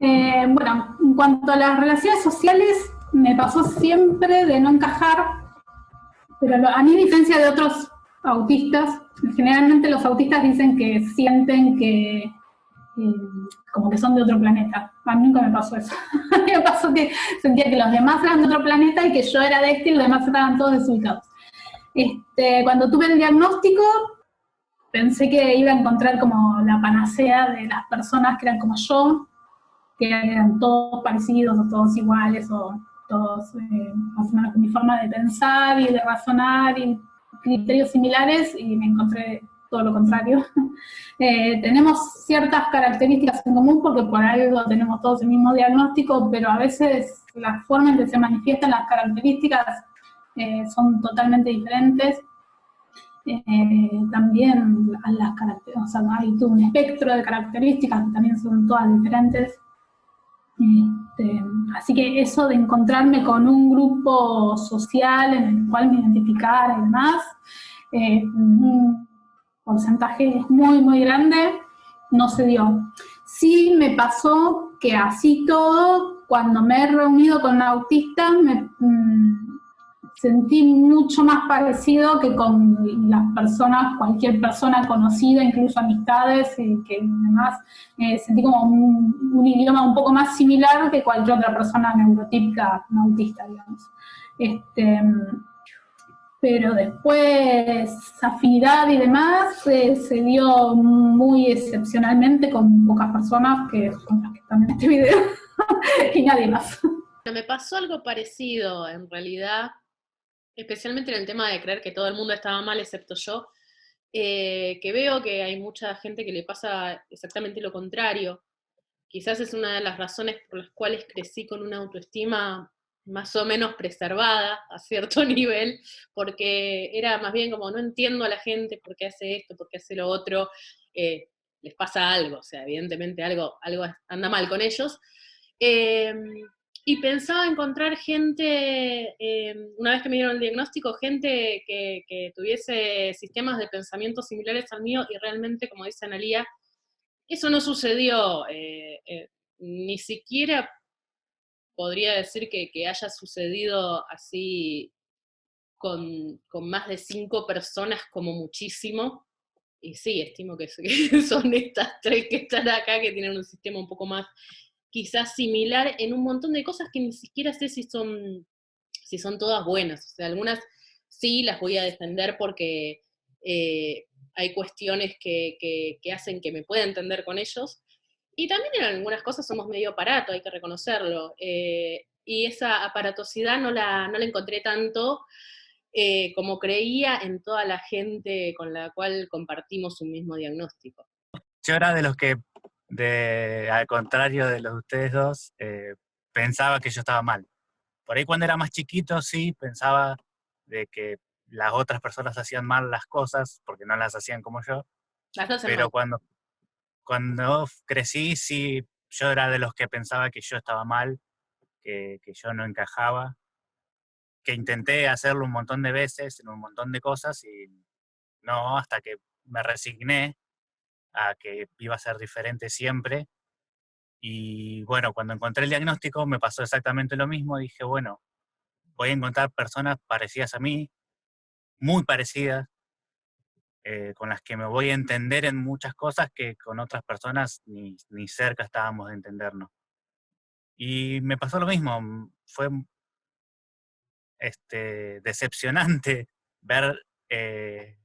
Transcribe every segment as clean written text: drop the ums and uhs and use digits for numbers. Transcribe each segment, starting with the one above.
Bueno, en cuanto a las relaciones sociales, me pasó siempre de no encajar, pero a mí, a diferencia de otros autistas, generalmente los autistas dicen que sienten que como que son de otro planeta. A mí nunca me pasó eso. A mí me pasó que sentía que los demás eran de otro planeta y que yo era de este y los demás estaban todos desubicados. Cuando tuve el diagnóstico, pensé que iba a encontrar como la panacea de las personas que eran como yo, que eran todos parecidos o todos iguales o todos más o menos con mi forma de pensar y de razonar y criterios similares, y me encontré todo lo contrario. Tenemos ciertas características en común porque por algo tenemos todos el mismo diagnóstico, pero a veces la forma en que se manifiestan las características son totalmente diferentes. También las características, o sea, hay todo un espectro de características que también son todas diferentes. Así que eso de encontrarme con un grupo social en el cual me identificara y demás, un porcentaje muy, muy grande, no se dio. Sí me pasó que así todo, cuando me he reunido con autistas, sentí mucho más parecido que con las personas, cualquier persona conocida, incluso amistades, y que además sentí como un idioma un poco más similar que cualquier otra persona neurotípica no autista, digamos. Pero después afinidad y demás se dio muy excepcionalmente con pocas personas que son las que están en este video y nadie más. Me pasó algo parecido, en realidad, especialmente en el tema de creer que todo el mundo estaba mal excepto yo, que veo que hay mucha gente que le pasa exactamente lo contrario. Quizás es una de las razones por las cuales crecí con una autoestima más o menos preservada a cierto nivel, porque era más bien como no entiendo a la gente por qué hace esto, por qué hace lo otro, les pasa algo, o sea, evidentemente algo anda mal con ellos. Eh, y pensaba encontrar gente, una vez que me dieron el diagnóstico, gente que tuviese sistemas de pensamiento similares al mío, y realmente, como dice Analía, eso no sucedió. Ni siquiera podría decir que haya sucedido así con más de 5 personas como muchísimo. Y sí, estimo que son estas 3 que están acá, que tienen un sistema un poco más quizás similar en un montón de cosas que ni siquiera sé si son todas buenas. O sea, algunas sí las voy a defender porque hay cuestiones que hacen que me pueda entender con ellos. Y también en algunas cosas somos medio aparato, hay que reconocerlo. Y esa aparatosidad no la encontré tanto como creía en toda la gente con la cual compartimos un mismo diagnóstico. Yo era de los que, al contrario de los de ustedes dos, pensaba que yo estaba mal. Por ahí cuando era más chiquito sí pensaba de que las otras personas hacían mal las cosas porque no las hacían como yo, Las hacen pero mal. cuando crecí sí, yo era de los que pensaba que yo estaba mal, que yo no encajaba, que intenté hacerlo un montón de veces en un montón de cosas y no, hasta que me resigné a que iba a ser diferente siempre. Y bueno, cuando encontré el diagnóstico me pasó exactamente lo mismo. Dije, bueno, voy a encontrar personas parecidas a mí, muy parecidas, con las que me voy a entender en muchas cosas que con otras personas ni cerca estábamos de entendernos. Y me pasó lo mismo, fue decepcionante ver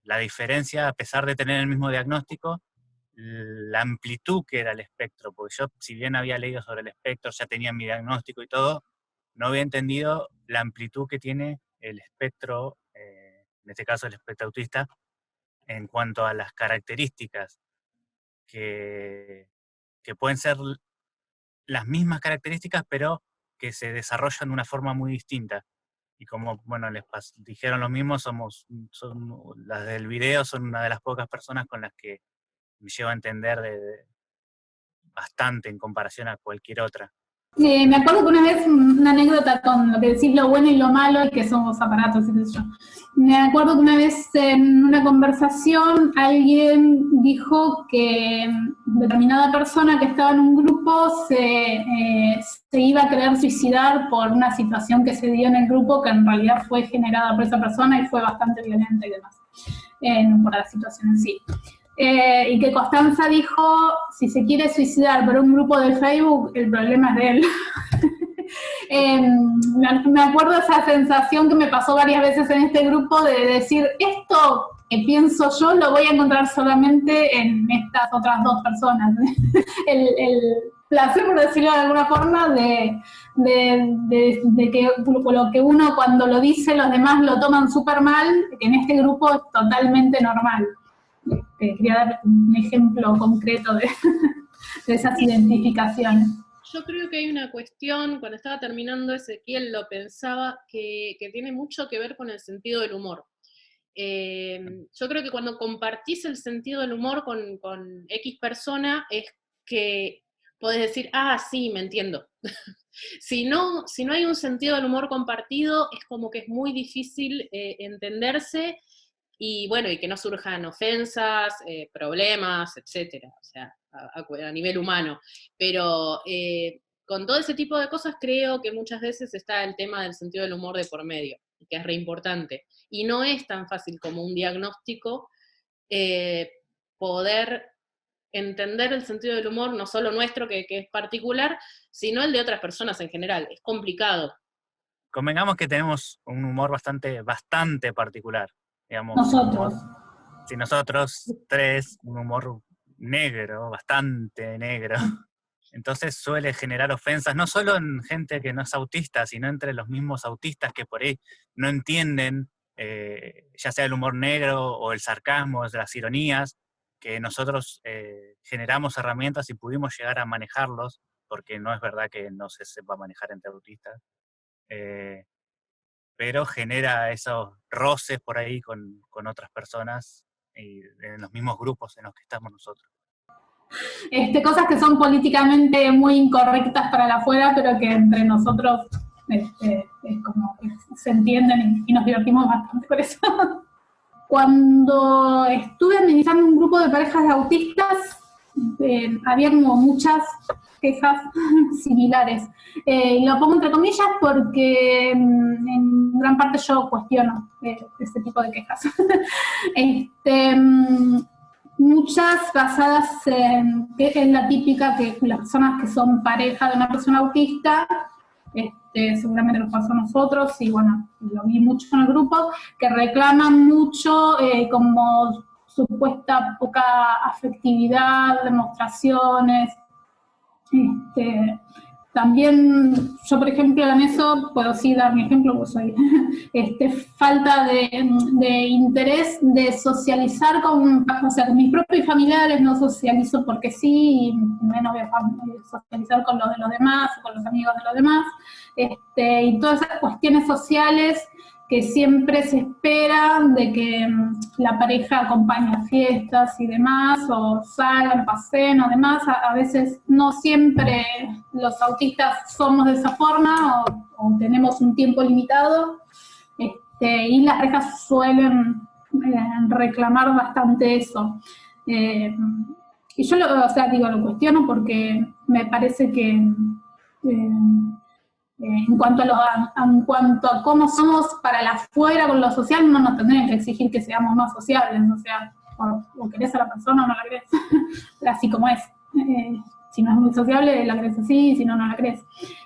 la diferencia, a pesar de tener el mismo diagnóstico, la amplitud que era el espectro, porque yo, si bien había leído sobre el espectro, ya tenía mi diagnóstico y todo, no había entendido la amplitud que tiene el espectro, en este caso el espectro autista, en cuanto a las características, que, que pueden ser las mismas características, pero que se desarrollan de una forma muy distinta. Y como, bueno, dijeron lo mismo, las del video son una de las pocas personas con las que me llevo a entender bastante en comparación a cualquier otra. Me acuerdo que una vez, una anécdota con lo que decís lo bueno y lo malo, y que somos aparatos y qué sé yo. Me acuerdo que una vez en una conversación alguien dijo que determinada persona que estaba en un grupo se iba a querer suicidar por una situación que se dio en el grupo que en realidad fue generada por esa persona y fue bastante violenta y demás, por la situación en sí. Y que Costanza dijo, si se quiere suicidar por un grupo de Facebook, el problema es de él. Me acuerdo esa sensación que me pasó varias veces en este grupo de decir, esto que pienso yo lo voy a encontrar solamente en estas otras dos personas. el placer, por decirlo de alguna forma, de que lo que uno cuando lo dice los demás lo toman súper mal, que en este grupo es totalmente normal. Quería dar un ejemplo concreto de esas identificaciones. Yo creo que hay una cuestión, cuando estaba terminando Ezequiel lo pensaba, que tiene mucho que ver con el sentido del humor. Yo creo que cuando compartís el sentido del humor con X persona, es que podés decir, sí, me entiendo. Si no hay un sentido del humor compartido, es como que es muy difícil entenderse, y bueno, y que no surjan ofensas, problemas, etcétera, o sea, a nivel humano. Pero con todo ese tipo de cosas creo que muchas veces está el tema del sentido del humor de por medio, que es re importante. Y no es tan fácil como un diagnóstico poder entender el sentido del humor, no solo nuestro, que es particular, sino el de otras personas en general. Es complicado. Convengamos que tenemos un humor bastante particular. Digamos, Nosotros. Si nosotros tres, un humor negro, bastante negro, entonces suele generar ofensas, no solo en gente que no es autista, sino entre los mismos autistas que por ahí no entienden, ya sea el humor negro o el sarcasmo, las ironías, que nosotros generamos herramientas y pudimos llegar a manejarlos, porque no es verdad que no se sepa manejar entre autistas. Pero genera esos roces por ahí con otras personas y en los mismos grupos en los que estamos nosotros. Cosas que son políticamente muy incorrectas para el afuera, pero que entre nosotros es como que se entienden y nos divertimos bastante por eso. Cuando estuve administrando un grupo de parejas de autistas, había como muchas quejas similares. Y lo pongo entre comillas porque en gran parte yo cuestiono ese tipo de quejas. Muchas basadas en, que es la típica, que las personas que son pareja de una persona autista, seguramente nos pasó a nosotros, y bueno, lo vi mucho en el grupo, que reclaman mucho como supuesta poca afectividad, demostraciones. También yo, por ejemplo, en eso puedo sí dar mi ejemplo, pues soy falta de interés de socializar con mis propios familiares, no socializo porque sí, y menos voy a socializar con los de los demás, con los amigos de los demás, y todas esas cuestiones sociales que siempre se espera de que la pareja acompañe a fiestas y demás, o salgan, paseen o demás. A veces no siempre los autistas somos de esa forma, o tenemos un tiempo limitado, y las parejas suelen reclamar bastante eso. Y yo lo cuestiono porque me parece que en cuanto a cómo somos para el afuera con lo social, no nos tendrían que exigir que seamos más sociables, o sea, o querés a la persona o no la querés, así como es. Si no es muy sociable, la querés así, si no, no la querés.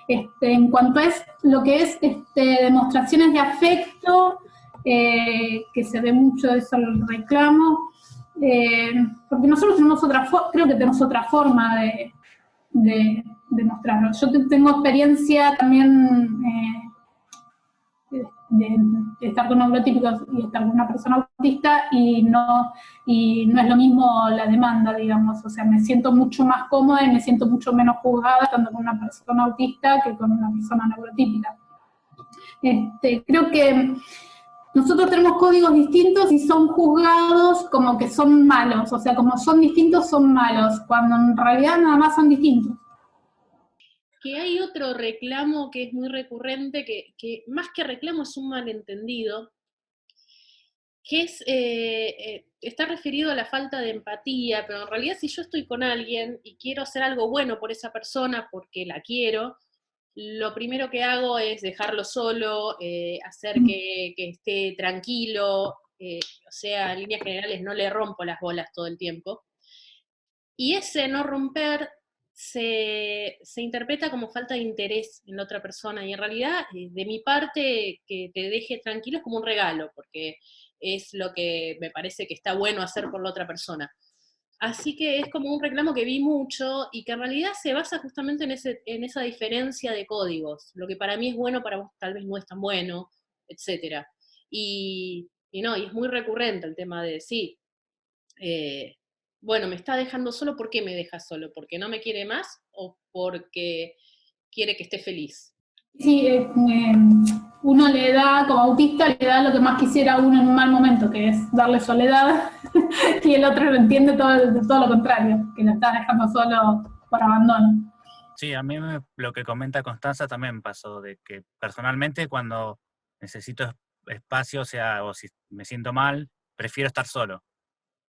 En cuanto a lo que es demostraciones de afecto, que se ve mucho de eso el reclamo, porque nosotros creo que tenemos otra forma de mostrarlo. Yo tengo experiencia también de estar con neurotípicos y estar con una persona autista, y no es lo mismo la demanda, digamos. O sea, me siento mucho más cómoda y me siento mucho menos juzgada tanto con una persona autista que con una persona neurotípica. Creo que nosotros tenemos códigos distintos y son juzgados como que son malos, o sea, como son distintos son malos, cuando en realidad nada más son distintos. que hay otro reclamo que es muy recurrente, que más que reclamo es un malentendido, que está referido a la falta de empatía, pero en realidad si yo estoy con alguien y quiero hacer algo bueno por esa persona porque la quiero, lo primero que hago es dejarlo solo, hacer que esté tranquilo, o sea, en líneas generales no le rompo las bolas todo el tiempo. Y ese no romper se interpreta como falta de interés en la otra persona, y en realidad, de mi parte, que te deje tranquilo es como un regalo, porque es lo que me parece que está bueno hacer por la otra persona. Así que es como un reclamo que vi mucho y que en realidad se basa justamente en esa diferencia de códigos. Lo que para mí es bueno, para vos tal vez no es tan bueno, etc. Y es muy recurrente el tema de, sí, eh, bueno, me está dejando solo, ¿por qué me deja solo? ¿Porque no me quiere más o porque quiere que esté feliz? Sí, uno le da, como autista, le da lo que más quisiera a uno en un mal momento, que es darle soledad, y el otro lo entiende todo lo contrario, que lo está dejando solo por abandono. Sí, a mí lo que comenta Constanza también pasó, de que personalmente cuando necesito espacio, o si me siento mal, prefiero estar solo.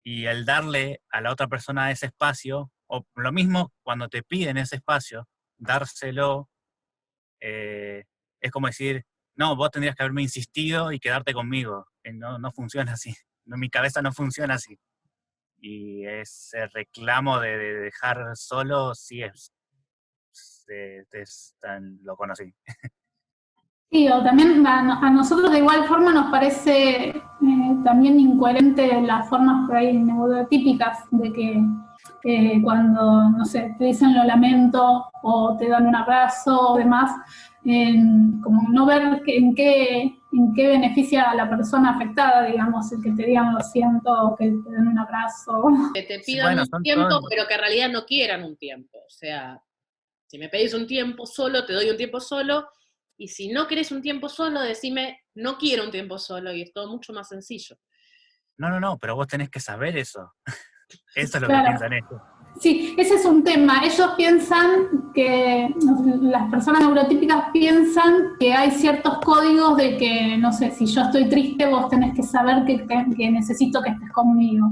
Y el darle a la otra persona ese espacio, o lo mismo cuando te piden ese espacio, dárselo, es como decir, no, vos tendrías que haberme insistido y quedarte conmigo. No, no funciona así. No, mi cabeza no funciona así. Y ese reclamo de dejar solo, sí lo conocí. Sí, o también a nosotros de igual forma nos parece también incoherente las formas por ahí neurotípicas de que cuando, no sé, te dicen lo lamento o te dan un abrazo o demás, como no ver en qué beneficia a la persona afectada, digamos, el que te digan lo siento o que te den un abrazo. Que te Sí, pidan bueno, un tiempo, pero que en realidad no quieran un tiempo. O sea, si me pedís un tiempo solo, te doy un tiempo solo, y si no querés un tiempo solo, decime, no quiero un tiempo solo, y es todo mucho más sencillo. no, pero vos tenés que saber eso. Eso es lo que Claro. piensan ellos. Sí, ese es un tema. Ellos piensan que, las personas neurotípicas piensan que hay ciertos códigos de que, no sé, si yo estoy triste, vos tenés que saber que necesito que estés conmigo.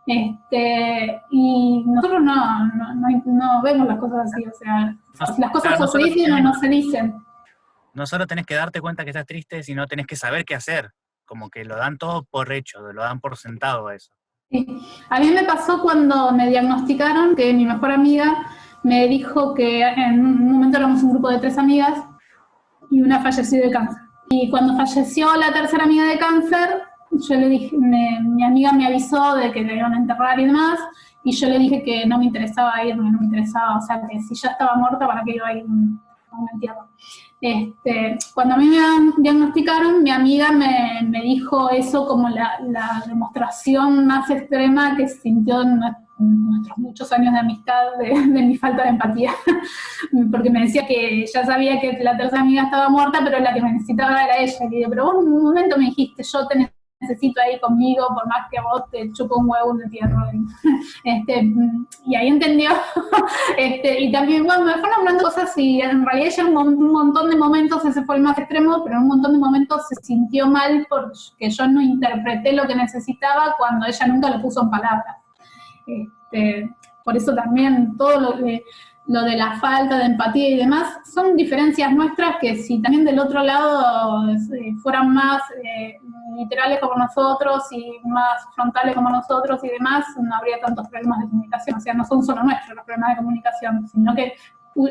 Y nosotros no vemos las cosas así, o sea, las cosas Claro, o se dicen o no se dicen. no solo tenés que darte cuenta que estás triste, sino tenés que saber qué hacer. Como que lo dan todo por hecho, lo dan por sentado a eso. Sí. A mí me pasó cuando me diagnosticaron que mi mejor amiga me dijo que en un momento éramos un grupo de 3 amigas y una falleció de cáncer. Y cuando falleció la tercera amiga de cáncer, yo le dije, mi amiga me avisó de que la iban a enterrar y demás, y yo le dije que no me interesaba irme, no me interesaba, o sea, que si ya estaba muerta, ¿para qué iba a ir a un entierro? Cuando a mí me diagnosticaron, mi amiga me dijo eso como la demostración más extrema que sintió en nuestros muchos años de amistad de mi falta de empatía. Porque me decía que ya sabía que la tercera amiga estaba muerta, pero la que me necesitaba era ella. Y digo, pero vos en un momento me dijiste, yo te necesito ahí conmigo, por más que a vos te chupo un huevo un entierro. Y ahí entendió. Y también, bueno, me fueron hablando cosas y en realidad ya en un montón de momentos, ese fue el más extremo, pero en un montón de momentos se sintió mal porque yo no interpreté lo que necesitaba cuando ella nunca lo puso en palabras. Por eso también todo lo de la falta de empatía y demás son diferencias nuestras que si también del otro lado fueran más literales como nosotros y más frontales como nosotros y demás, no habría tantos problemas de comunicación. O sea, no son solo nuestros los problemas de comunicación, sino que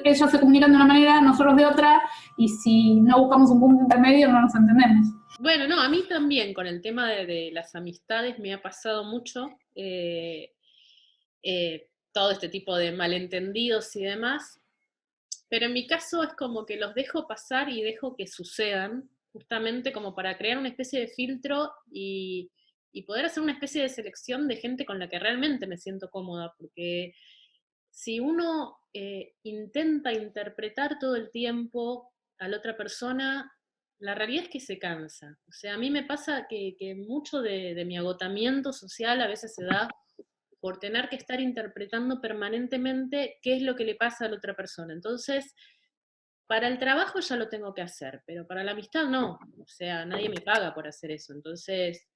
ellos se comunican de una manera, nosotros de otra, y si no buscamos un punto intermedio no nos entendemos. Bueno, no, a mí también con el tema de las amistades me ha pasado mucho. Todo este tipo de malentendidos y demás, pero en mi caso es como que los dejo pasar y dejo que sucedan, justamente como para crear una especie de filtro y poder hacer una especie de selección de gente con la que realmente me siento cómoda, porque si uno intenta interpretar todo el tiempo a la otra persona, la realidad es que se cansa. O sea, a mí me pasa que mucho de mi agotamiento social a veces se da por tener que estar interpretando permanentemente qué es lo que le pasa a la otra persona. Entonces, para el trabajo ya lo tengo que hacer, pero para la amistad no. O sea, nadie me paga por hacer eso. Entonces,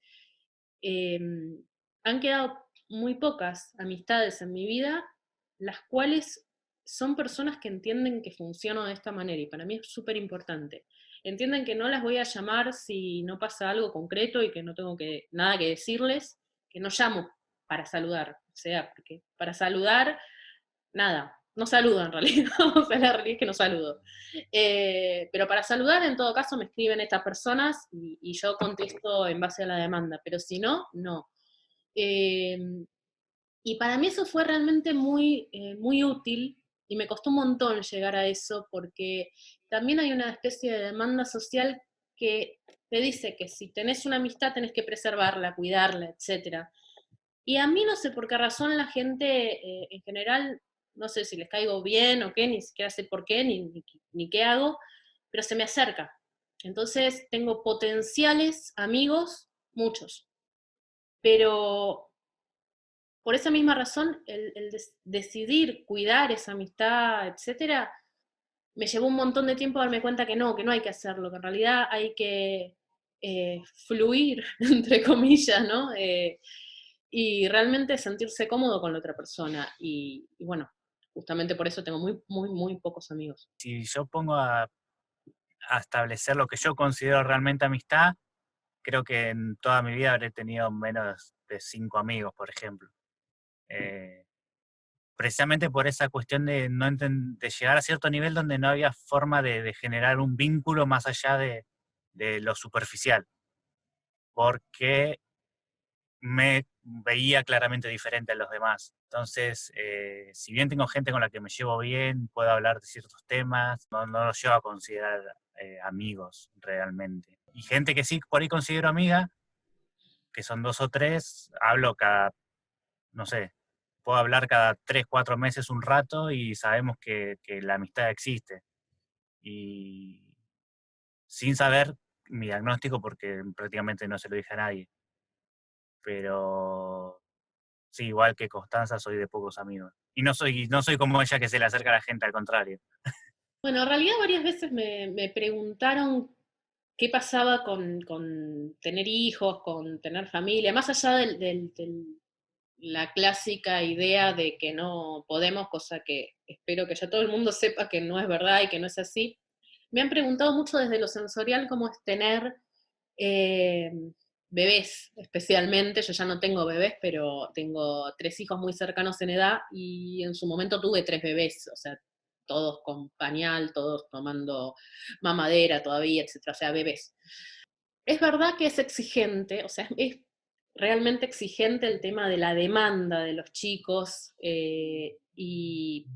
han quedado muy pocas amistades en mi vida, las cuales son personas que entienden que funciono de esta manera, y para mí es súper importante. Entienden que no las voy a llamar si no pasa algo concreto y que no tengo nada que decirles, que no llamo para saludar. O sea, porque para saludar, nada, no saludo en realidad, o sea, la realidad es que no saludo. Pero para saludar, en todo caso, me escriben estas personas y yo contesto en base a la demanda, pero si no, no. Eh, y para mí eso fue realmente muy útil, y me costó un montón llegar a eso, porque también hay una especie de demanda social que te dice que si tenés una amistad tenés que preservarla, cuidarla, etc. Y a mí no sé por qué razón la gente en general, no sé si les caigo bien o qué, ni siquiera sé por qué, ni qué hago, pero se me acerca. Entonces tengo potenciales amigos, muchos, pero por esa misma razón, decidir cuidar esa amistad, etcétera, me llevó un montón de tiempo darme cuenta que no hay que hacerlo, que en realidad hay que fluir, entre comillas, ¿no? Y realmente sentirse cómodo con la otra persona. Y bueno, justamente por eso tengo muy pocos amigos. Si yo pongo a establecer lo que yo considero realmente amistad, creo que en toda mi vida habré tenido menos de 5 amigos, por ejemplo. Eh, Precisamente por esa cuestión de, no de llegar a cierto nivel donde no había forma de generar un vínculo más allá de lo superficial, porque me veía claramente diferente a los demás. Entonces, si bien tengo gente con la que me llevo bien, puedo hablar de ciertos temas, no los llevo a considerar amigos realmente. Y gente que sí por ahí considero amiga, que son 2 o 3, hablo cada, no sé, puedo hablar cada 3, 4 meses un rato y sabemos que la amistad existe. Y sin saber mi diagnóstico, porque prácticamente no se lo dije a nadie. Pero sí, igual que Constanza, soy de pocos amigos. Y no soy como ella que se le acerca a la gente, al contrario. Bueno, en realidad varias veces me preguntaron qué pasaba con tener hijos, con tener familia, más allá de la clásica idea de que no podemos, cosa que espero que ya todo el mundo sepa que no es verdad y que no es así. Me han preguntado mucho desde lo sensorial cómo es tener eh, bebés, especialmente. Yo ya no tengo bebés, pero tengo 3 hijos muy cercanos en edad, y en su momento tuve 3 bebés, o sea, todos con pañal, todos tomando mamadera todavía, etcétera, o sea, bebés. Es verdad que es exigente, o sea, es realmente exigente el tema de la demanda de los chicos, y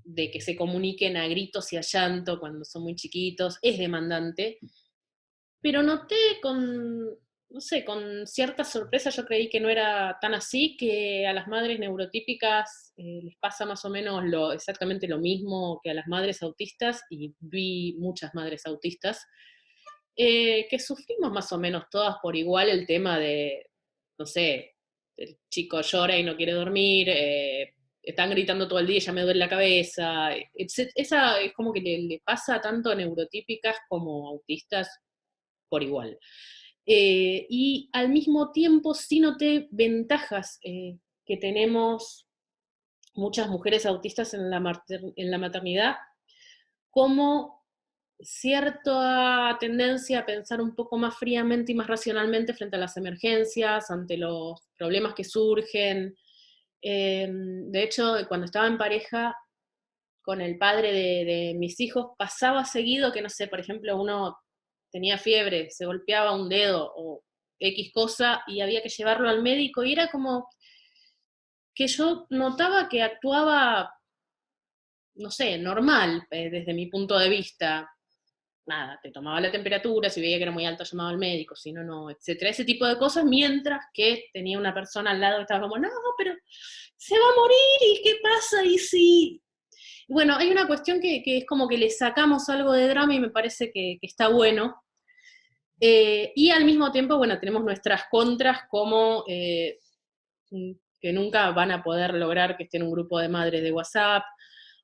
de que se comuniquen a gritos y a llanto cuando son muy chiquitos, es demandante, pero noté no sé, con cierta sorpresa. Yo creí que no era tan así, que a las madres neurotípicas les pasa más o menos exactamente lo mismo que a las madres autistas, y vi muchas madres autistas, que sufrimos más o menos todas por igual el tema de, no sé, el chico llora y no quiere dormir, están gritando todo el día y ya me duele la cabeza. Esa es como que le pasa tanto a neurotípicas como autistas por igual. Y al mismo tiempo sí noté ventajas que tenemos muchas mujeres autistas en la maternidad, como cierta tendencia a pensar un poco más fríamente y más racionalmente frente a las emergencias, ante los problemas que surgen. De hecho, cuando estaba en pareja con el padre de mis hijos, pasaba seguido que, no sé, por ejemplo, uno tenía fiebre, se golpeaba un dedo o X cosa y había que llevarlo al médico, y era como que yo notaba que actuaba, no sé, normal, desde mi punto de vista. Nada, te tomaba la temperatura, si veía que era muy alto llamaba al médico, si no, no, etcétera, ese tipo de cosas, mientras que tenía una persona al lado que estaba como, no, pero se va a morir, ¿y qué pasa? Y si... Bueno, hay una cuestión que es como que le sacamos algo de drama, y me parece que está bueno. Y al mismo tiempo, bueno, tenemos nuestras contras, como que nunca van a poder lograr que esté en un grupo de madres de WhatsApp,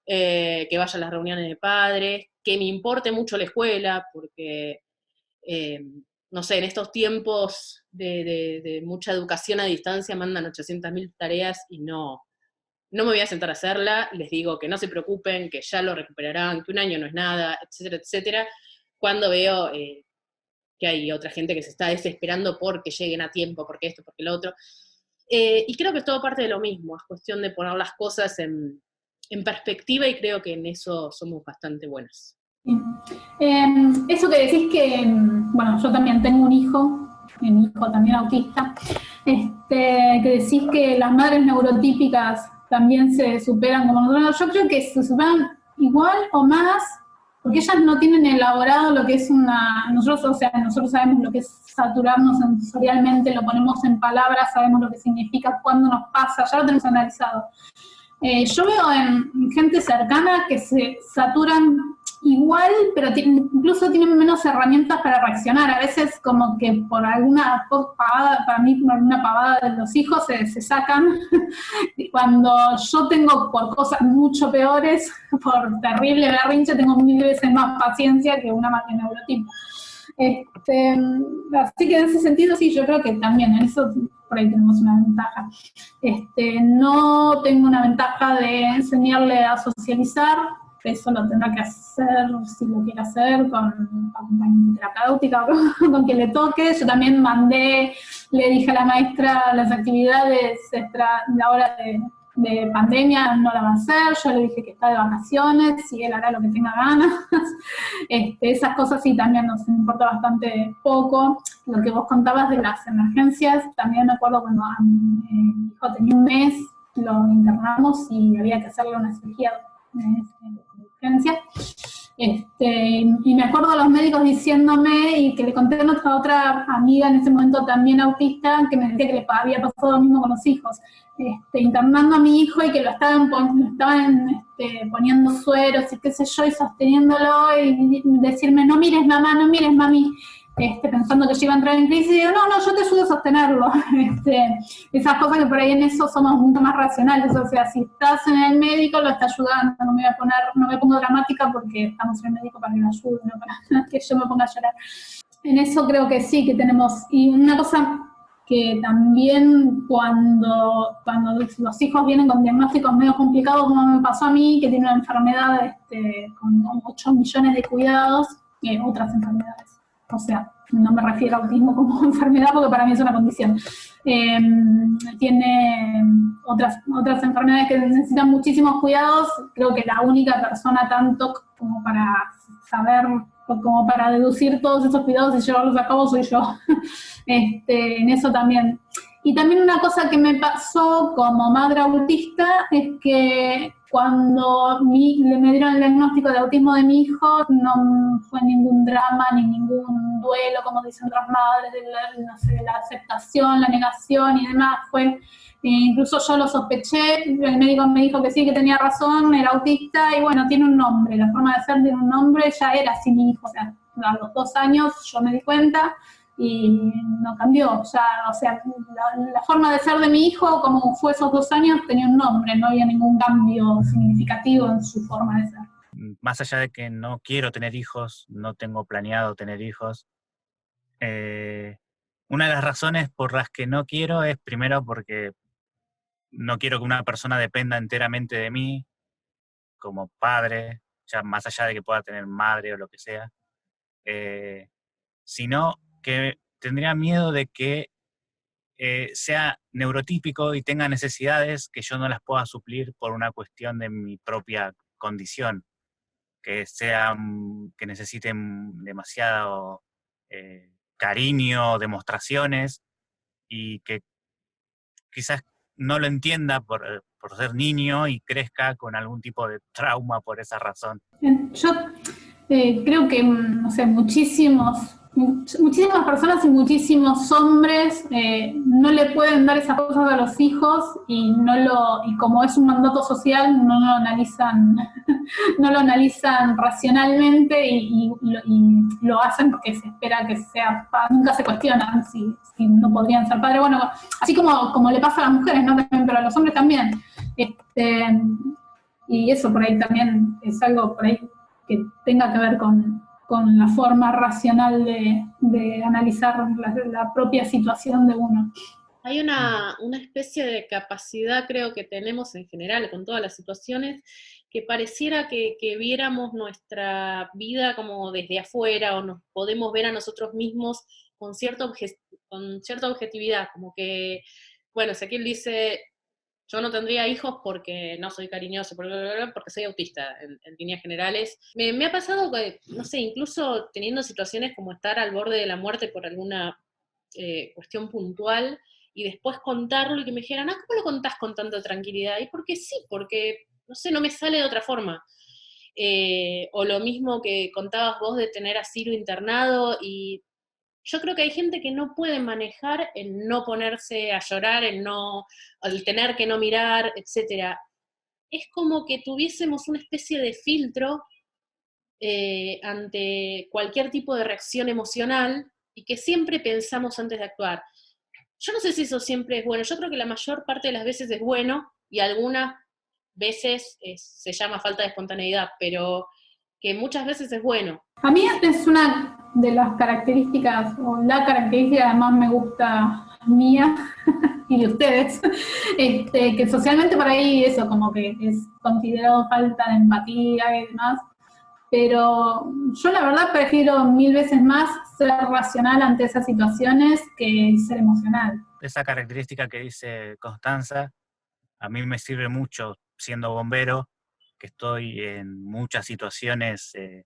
que vaya a las reuniones de padres, que me importe mucho la escuela, porque, no sé, en estos tiempos de mucha educación a distancia mandan 800.000 tareas y no me voy a sentar a hacerla, les digo que no se preocupen, que ya lo recuperarán, que un año no es nada, etcétera, etcétera, cuando veo que hay otra gente que se está desesperando porque lleguen a tiempo, porque esto, porque lo otro. Y creo que es todo parte de lo mismo, es cuestión de poner las cosas en perspectiva y creo que en eso somos bastante buenas. Eso que decís que, bueno, yo también tengo un hijo, mi hijo también autista, que decís que las madres neurotípicas también se superan como nosotros. Yo creo que se superan igual o más, porque ellas no tienen elaborado lo que es nosotros sabemos lo que es saturarnos sensorialmente, lo ponemos en palabras, sabemos lo que significa, cuándo nos pasa, ya lo tenemos analizado. Yo veo en gente cercana que se saturan igual, pero incluso tienen menos herramientas para reaccionar. A veces como que por alguna pavada, para mí por alguna pavada de los hijos se sacan. Cuando yo tengo por cosas mucho peores, por terrible berrinche, tengo 1000 veces más paciencia que una máquina neurotípica. Así que en ese sentido sí, yo creo que también en eso por ahí tenemos una ventaja. No tengo una ventaja de enseñarle a socializar, eso lo tendrá que hacer, si lo quiere hacer, con acompañamiento terapéutica o con quien le toque. Yo también le dije a la maestra las actividades ahora de pandemia no la va a hacer, yo le dije que está de vacaciones y él hará lo que tenga ganas. Esas cosas sí también nos importa bastante poco. Lo que vos contabas de las emergencias, también me acuerdo cuando mi hijo tenía 1 mes, lo internamos y había que hacerle una cirugía de urgencia. Y me acuerdo de los médicos diciéndome, y que le conté a otra amiga en ese momento también autista, que me decía que le había pasado lo mismo con los hijos, internando a mi hijo y que lo estaban poniendo sueros y qué sé yo, y sosteniéndolo, y decirme, no mires mamá, no mires mami, pensando que yo iba a entrar en crisis, y digo, no, yo te ayudo a sostenerlo. Esas cosas que por ahí en eso somos mucho más racionales, o sea, si estás en el médico lo está ayudando, no me pongo dramática porque estamos en el médico para que me ayude, no para que yo me ponga a llorar. En eso creo que sí, que tenemos, y una cosa que también cuando los hijos vienen con diagnósticos medio complicados, como me pasó a mí, que tiene una enfermedad con 8 millones de cuidados, otras enfermedades. O sea, no me refiero a autismo como enfermedad porque para mí es una condición. Tiene otras enfermedades que necesitan muchísimos cuidados. Creo que la única persona tanto como para saber, como para deducir todos esos cuidados y llevarlos a cabo soy yo. En eso también. Y también una cosa que me pasó como madre autista es que cuando me dieron el diagnóstico de autismo de mi hijo, no fue ningún drama ni ningún duelo, como dicen otras madres, de la aceptación, la negación y demás. Incluso yo lo sospeché, el médico me dijo que sí, que tenía razón, era autista, y bueno, tiene un nombre, la forma de ser tiene un nombre, ya era así mi hijo, o sea, a los 2 años yo me di cuenta, y no cambió, ya, o sea, la forma de ser de mi hijo, como fue esos 2 años, tenía un nombre, no había ningún cambio significativo en su forma de ser. Más allá de que no quiero tener hijos, no tengo planeado tener hijos, una de las razones por las que no quiero es primero porque no quiero que una persona dependa enteramente de mí como padre, ya más allá de que pueda tener madre o lo que sea, sino que tendría miedo de que sea neurotípico y tenga necesidades que yo no las pueda suplir por una cuestión de mi propia condición, que necesiten demasiado cariño, demostraciones, y que quizás no lo entienda por ser niño y crezca con algún tipo de trauma por esa razón. Yo creo que, no sé, muchísimas personas y muchísimos hombres no le pueden dar esas cosas a los hijos y como es un mandato social no lo analizan racionalmente y lo hacen porque se espera que sea, nunca se cuestionan si no podrían ser padres. Bueno, así como le pasa a las mujeres, ¿no? Pero a los hombres también. Y eso por ahí también es algo por ahí que tenga que ver con la forma racional de analizar la propia situación de uno. Hay una especie de capacidad, creo que tenemos en general con todas las situaciones, que pareciera que viéramos nuestra vida como desde afuera, o nos podemos ver a nosotros mismos con cierta objetividad, como que, bueno, Ezequiel dice, yo no tendría hijos porque no soy cariñoso, porque soy autista, en líneas generales. Me ha pasado que, no sé, incluso teniendo situaciones como estar al borde de la muerte por alguna cuestión puntual, y después contarlo y que me dijeran, ¿cómo lo contás con tanta tranquilidad? Y porque sí, porque, no sé, no me sale de otra forma. O lo mismo que contabas vos de tener a Ciro internado, y yo creo que hay gente que no puede manejar el no ponerse a llorar, el tener que no mirar, etc. Es como que tuviésemos una especie de filtro ante cualquier tipo de reacción emocional, y que siempre pensamos antes de actuar. Yo no sé si eso siempre es bueno, yo creo que la mayor parte de las veces es bueno, y algunas veces se llama falta de espontaneidad, pero que muchas veces es bueno. A mí es una de las características, o la característica que más me gusta mía y de ustedes, que socialmente por ahí eso como que es considerado falta de empatía y demás, pero yo la verdad prefiero 1000 veces más ser racional ante esas situaciones que ser emocional. Esa característica que dice Constanza, a mí me sirve mucho siendo bombero, que estoy en muchas situaciones de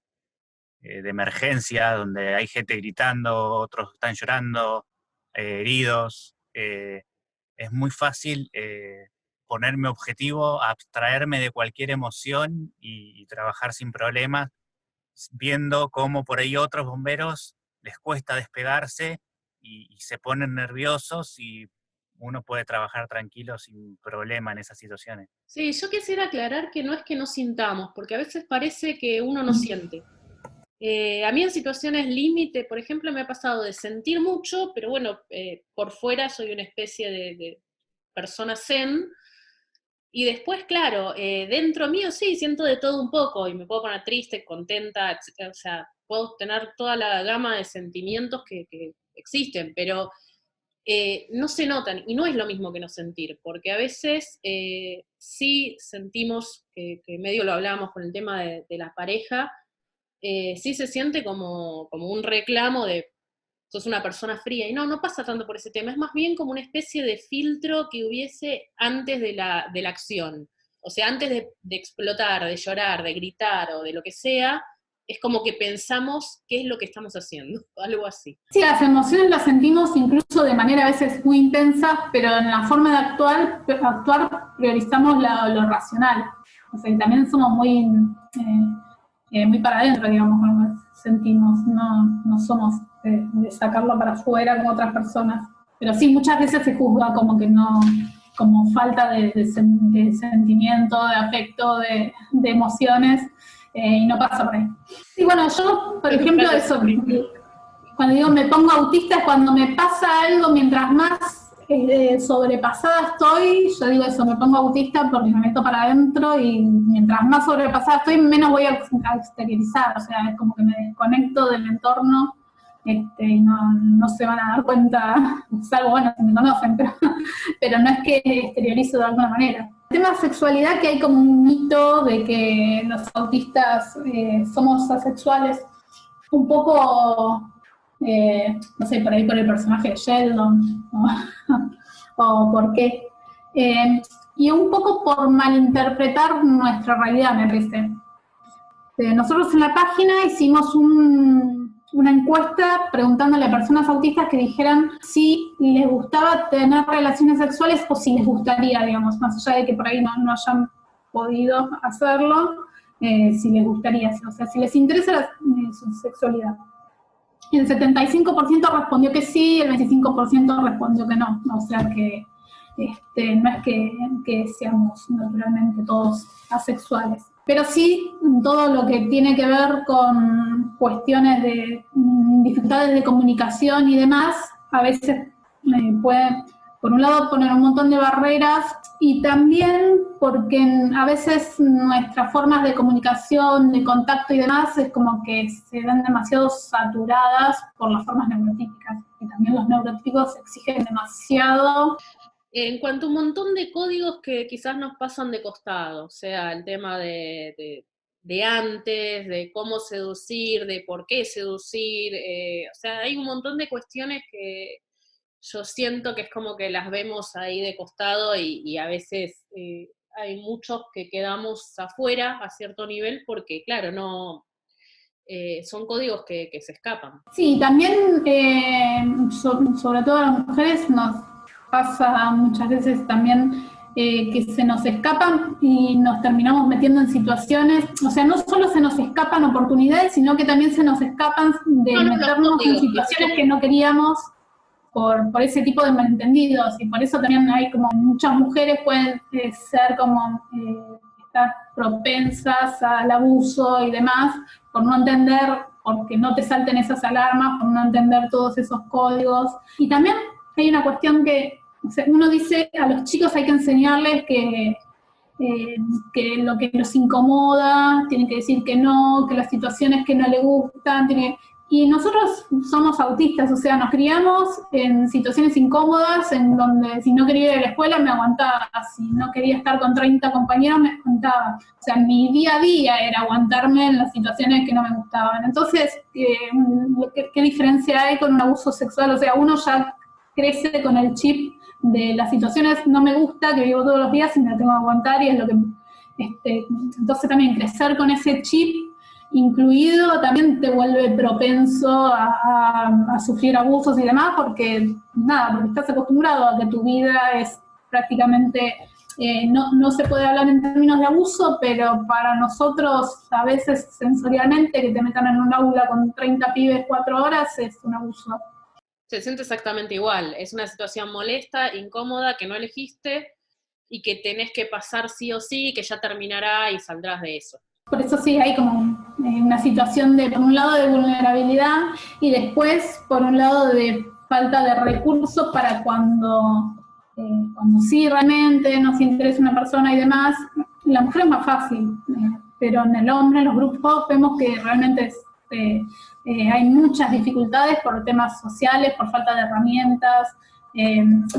emergencia, donde hay gente gritando, otros están llorando, heridos. Es muy fácil ponerme objetivo, abstraerme de cualquier emoción y trabajar sin problemas, viendo cómo por ahí otros bomberos les cuesta despegarse y se ponen nerviosos, y uno puede trabajar tranquilo sin problema en esas situaciones. Sí, yo quisiera aclarar que no es que no sintamos, porque a veces parece que uno no siente. A mí en situaciones límite, por ejemplo, me ha pasado de sentir mucho, pero bueno, por fuera soy una especie de persona zen, y después, claro, dentro mío sí, siento de todo un poco, y me puedo poner triste, contenta, etc. O sea, puedo tener toda la gama de sentimientos que existen, pero no se notan, y no es lo mismo que no sentir, porque a veces sí sentimos, que medio lo hablábamos con el tema de la pareja, sí se siente como un reclamo de sos una persona fría, y no pasa tanto por ese tema, es más bien como una especie de filtro que hubiese antes de la acción. O sea, antes de explotar, de llorar, de gritar o de lo que sea, es como que pensamos qué es lo que estamos haciendo, algo así. Sí, las emociones las sentimos incluso de manera a veces muy intensa, pero en la forma de actuar priorizamos lo racional. O sea, también somos muy para adentro, digamos, cuando sentimos, no somos de sacarlo para afuera como otras personas. Pero sí, muchas veces se juzga como que no, como falta de sentimiento, de afecto, de emociones, y no pasa por ahí. Y bueno, yo, por ejemplo, eso, cuando digo me pongo autista es cuando me pasa algo, mientras más sobrepasada estoy, yo digo eso, me pongo autista porque me meto para adentro, y mientras más sobrepasada estoy, menos voy a exteriorizar, o sea, es como que me desconecto del entorno, y no se van a dar cuenta, salvo, bueno, si me conocen, pero no es que exteriorizo de alguna manera. El tema de sexualidad, que hay como un mito de que los autistas somos asexuales, un poco... no sé, por ahí por el personaje de Sheldon, o por qué. Y un poco por malinterpretar nuestra realidad, me parece. Nosotros en la página hicimos una encuesta preguntándole a personas autistas que dijeran si les gustaba tener relaciones sexuales o si les gustaría, digamos, más allá de que por ahí no hayan podido hacerlo, si les gustaría, o sea, si les interesa su sexualidad. El 75% respondió que sí, el 25% respondió que no. O sea que no es que seamos naturalmente todos asexuales. Pero sí, todo lo que tiene que ver con cuestiones de dificultades de comunicación y demás, a veces puede, por un lado poner un montón de barreras y también porque a veces nuestras formas de comunicación, de contacto y demás es como que se ven demasiado saturadas por las formas neurotípicas y también los neurotípicos exigen demasiado. En cuanto a un montón de códigos que quizás nos pasan de costado, o sea, el tema de antes, de cómo seducir, de por qué seducir, o sea, hay un montón de cuestiones que yo siento que es como que las vemos ahí de costado y a veces hay muchos que quedamos afuera a cierto nivel porque, claro, no son códigos que se escapan. Sí, también, sobre todo a las mujeres, nos pasa muchas veces también que se nos escapan y nos terminamos metiendo en situaciones, o sea, no solo se nos escapan oportunidades, sino que también se nos escapan de meternos en situaciones que no queríamos por ese tipo de malentendidos, y por eso también hay como muchas mujeres pueden ser como estar propensas al abuso y demás, por no entender, porque no te salten esas alarmas, por no entender todos esos códigos. Y también hay una cuestión que, o sea, uno dice a los chicos hay que enseñarles que lo que los incomoda, tienen que decir que no, que las situaciones que no les gustan, y nosotros somos autistas, o sea, nos criamos en situaciones incómodas, en donde si no quería ir a la escuela me aguantaba, si no quería estar con 30 compañeros me aguantaba. O sea, mi día a día era aguantarme en las situaciones que no me gustaban. Entonces, ¿qué diferencia hay con un abuso sexual? O sea, uno ya crece con el chip de las situaciones no me gusta, que vivo todos los días y me la tengo que aguantar, y es lo que... entonces también crecer con ese chip incluido también te vuelve propenso a sufrir abusos y demás, porque estás acostumbrado a que tu vida es prácticamente, no se puede hablar en términos de abuso, pero para nosotros a veces sensorialmente que te metan en un aula con 30 pibes 4 horas es un abuso. Se siente exactamente igual, es una situación molesta, incómoda, que no elegiste y que tenés que pasar sí o sí, que ya terminará y saldrás de eso. Por eso sí, hay como una situación de, por un lado, de vulnerabilidad y después, por un lado, de falta de recursos para cuando sí realmente nos interesa una persona y demás. La mujer es más fácil, pero en el hombre, en los grupos, vemos que realmente hay muchas dificultades por temas sociales, por falta de herramientas,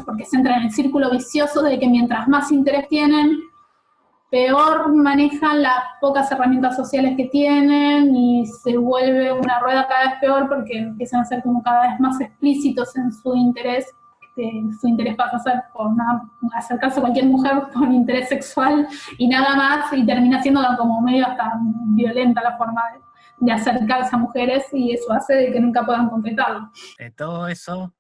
porque se entra en el círculo vicioso de que mientras más interés tienen, peor manejan las pocas herramientas sociales que tienen y se vuelve una rueda cada vez peor porque empiezan a ser como cada vez más explícitos en su interés. Su interés pasa a ser por acercarse a cualquier mujer por interés sexual y nada más, y termina siendo como medio hasta violenta la forma de acercarse a mujeres, y eso hace de que nunca puedan concretarlo. Todo eso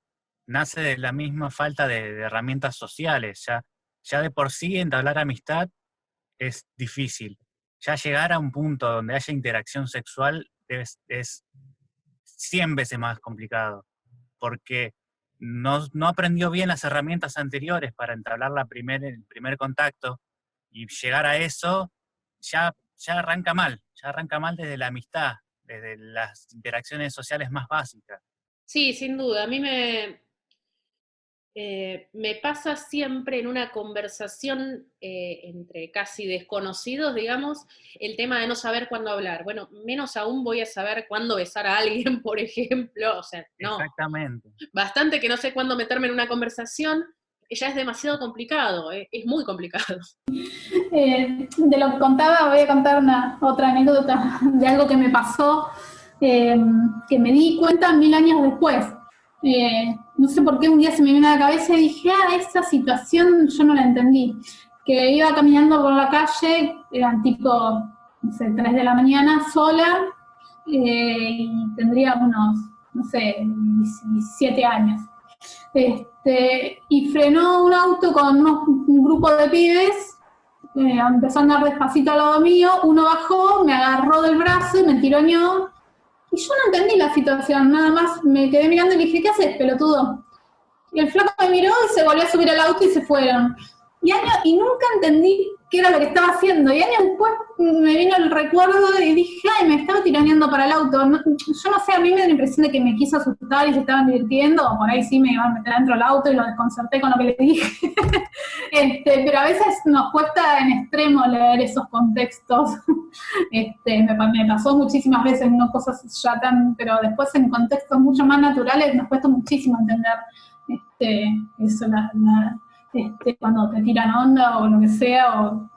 nace de la misma falta de herramientas sociales. Ya de por sí entablar amistad es difícil. Ya llegar a un punto donde haya interacción sexual es 100 veces más complicado, porque no aprendió bien las herramientas anteriores para entablar el primer contacto, y llegar a eso ya arranca mal desde la amistad, desde las interacciones sociales más básicas. Sí, sin duda. A mí me pasa siempre en una conversación entre casi desconocidos, digamos, el tema de no saber cuándo hablar. Bueno, menos aún voy a saber cuándo besar a alguien, por ejemplo. O sea, no. Exactamente. Bastante que no sé cuándo meterme en una conversación, ya es demasiado complicado, es muy complicado. De lo que contaba, voy a contar otra anécdota de algo que me pasó, que me di cuenta 1000 años después. No sé por qué un día se me vino a la cabeza y dije, esa situación yo no la entendí. Que iba caminando por la calle, eran tipo, no sé, 3 de la mañana, sola, y tendría unos, no sé, 17 años. Y frenó un auto con un grupo de pibes, empezó a andar despacito al lado mío, uno bajó, me agarró del brazo y me tironeó. Y yo no entendí la situación, nada más me quedé mirando y le dije, ¿qué haces, pelotudo? Y el flaco me miró y se volvió a subir al auto y se fueron. Y nunca entendí qué era lo que estaba haciendo. Y años después me vino el recuerdo y dije, me estaba tironeando viniendo para el auto, yo no sé, a mí me da la impresión de que me quiso asustar y se estaban divirtiendo, o por ahí sí me iban a meter dentro del auto y lo desconcerté con lo que le dije. Pero a veces nos cuesta en extremo leer esos contextos. Me pasó muchísimas veces, no cosas ya tan, pero después en contextos mucho más naturales nos cuesta muchísimo entender eso, cuando te tiran onda o lo que sea, o